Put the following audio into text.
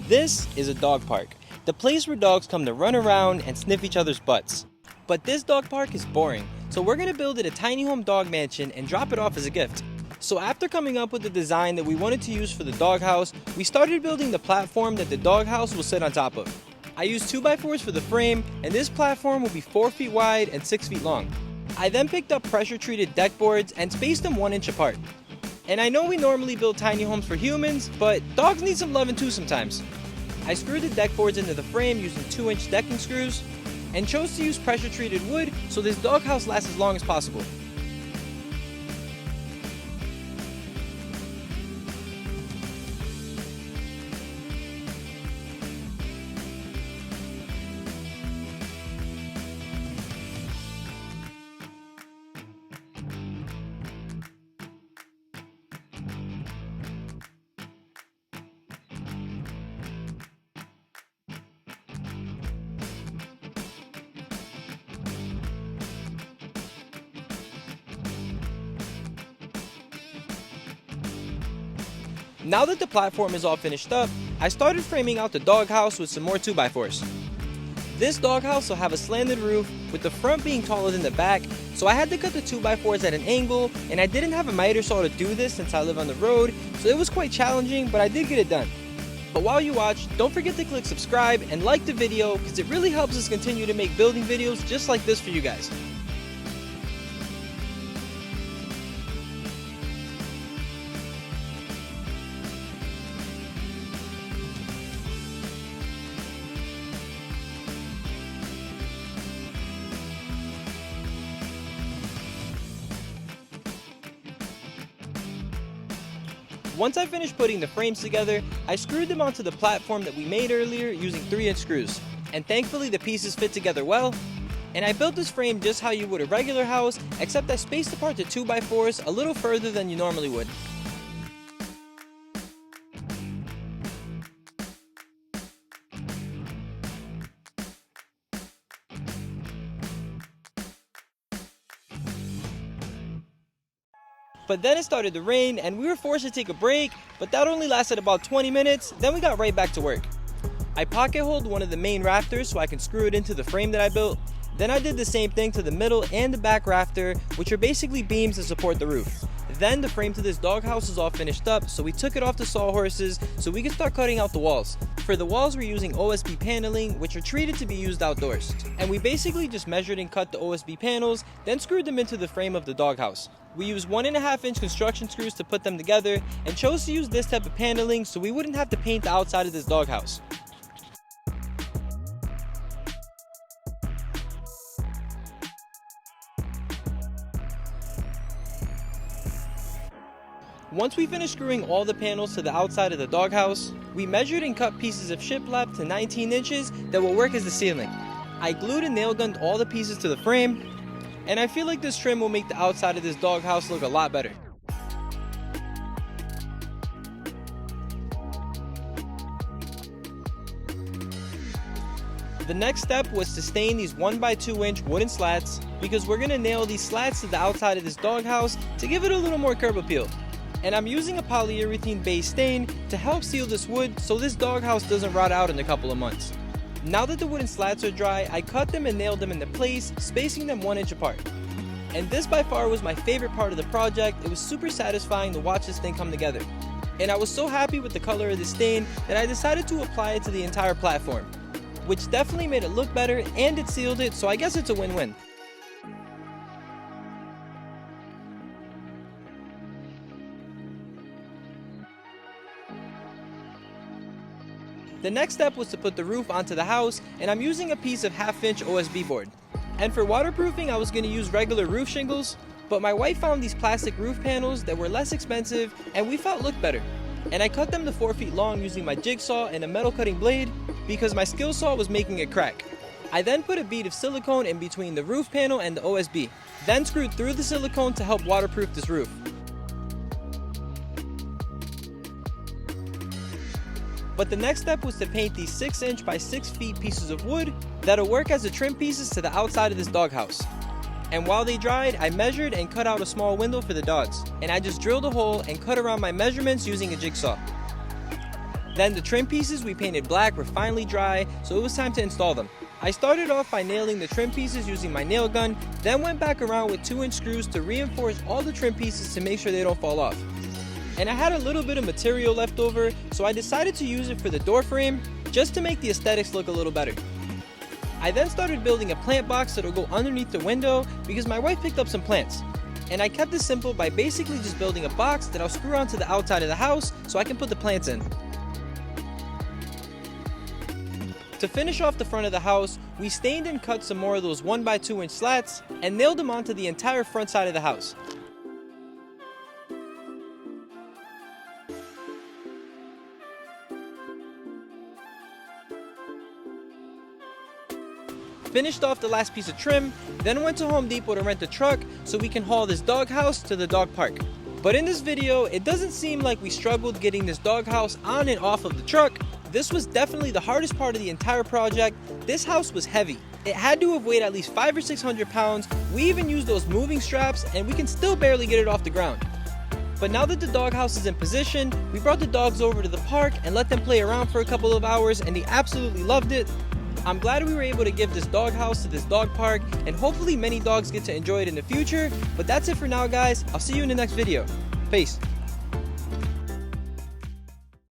This is a dog park, the place where dogs come to run around and sniff each other's butts. But this dog park is boring, so we're gonna build it a tiny home dog mansion and drop it off as a gift. So after coming up with the design that we wanted to use for the doghouse, we started building the platform that the doghouse will sit on top of. I used 2x4s for the frame, and this platform will be 4 feet wide and 6 feet long. I then picked up pressure treated deck boards and spaced them 1 inch apart. And I know we normally build tiny homes for humans, but dogs need some loving too sometimes. I screwed the deck boards into the frame using 2-inch decking screws, and chose to use pressure treated wood so this doghouse lasts as long as possible. Now that the platform is all finished up, I started framing out the doghouse with some more 2x4s. This doghouse will have a slanted roof with the front being taller than the back, so I had to cut the 2x4s at an angle, and I didn't have a miter saw to do this since I live on the road, so it was quite challenging, but I did get it done. But while you watch, don't forget to click subscribe and like the video because it really helps us continue to make building videos just like this for you guys. Once I finished putting the frames together, I screwed them onto the platform that we made earlier using 3-inch screws. And thankfully the pieces fit together well. And I built this frame just how you would a regular house, except I spaced apart the 2x4s a little further than you normally would. But then it started to rain and we were forced to take a break, but that only lasted about 20 minutes, then we got right back to work. I pocket holed one of the main rafters so I can screw it into the frame that I built. Then I did the same thing to the middle and the back rafter, which are basically beams to support the roof. Then the frame to this doghouse is all finished up, so we took it off the sawhorses so we could start cutting out the walls. For the walls we're using OSB paneling, which are treated to be used outdoors. And we basically just measured and cut the OSB panels, then screwed them into the frame of the doghouse. We used 1.5-inch construction screws to put them together and chose to use this type of paneling so we wouldn't have to paint the outside of this doghouse. Once we finished screwing all the panels to the outside of the doghouse, we measured and cut pieces of shiplap to 19 inches that will work as the ceiling. I glued and nail gunned all the pieces to the frame, and I feel like this trim will make the outside of this doghouse look a lot better. The next step was to stain these 1x2-inch wooden slats because we're going to nail these slats to the outside of this doghouse to give it a little more curb appeal. And I'm using a polyurethane based stain to help seal this wood so this doghouse doesn't rot out in a couple of months. Now that the wooden slats are dry, I cut them and nailed them into place, spacing them 1 inch apart. And this by far was my favorite part of the project. It was super satisfying to watch this thing come together. And I was so happy with the color of the stain that I decided to apply it to the entire platform, which definitely made it look better and it sealed it, so I guess it's a win-win. The next step was to put the roof onto the house, and I'm using a piece of 1/2-inch OSB board. And for waterproofing, I was going to use regular roof shingles, but my wife found these plastic roof panels that were less expensive and we felt looked better. And I cut them to 4 feet long using my jigsaw and a metal cutting blade because my skill saw was making it crack. I then put a bead of silicone in between the roof panel and the OSB, then screwed through the silicone to help waterproof this roof. But the next step was to paint these 6-inch by 6 feet pieces of wood that'll work as the trim pieces to the outside of this doghouse. And while they dried, I measured and cut out a small window for the dogs. And I just drilled a hole and cut around my measurements using a jigsaw. Then the trim pieces we painted black were finally dry, so it was time to install them. I started off by nailing the trim pieces using my nail gun, then went back around with 2-inch screws to reinforce all the trim pieces to make sure they don't fall off. And I had a little bit of material left over, so I decided to use it for the door frame, just to make the aesthetics look a little better. I then started building a plant box that'll go underneath the window because my wife picked up some plants. And I kept it simple by basically just building a box that I'll screw onto the outside of the house so I can put the plants in. To finish off the front of the house, we stained and cut some more of those 1x2-inch slats and nailed them onto the entire front side of the house. Finished off the last piece of trim, then went to Home Depot to rent a truck so we can haul this dog house to the dog park. But in this video, it doesn't seem like we struggled getting this dog house on and off of the truck. This was definitely the hardest part of the entire project. This house was heavy. It had to have weighed at least 500 or 600 pounds. We even used those moving straps and we can still barely get it off the ground. But now that the doghouse is in position, we brought the dogs over to the park and let them play around for a couple of hours and they absolutely loved it. I'm glad we were able to give this doghouse to this dog park and hopefully many dogs get to enjoy it in the future. But that's it for now, guys. I'll see you in the next video. Peace.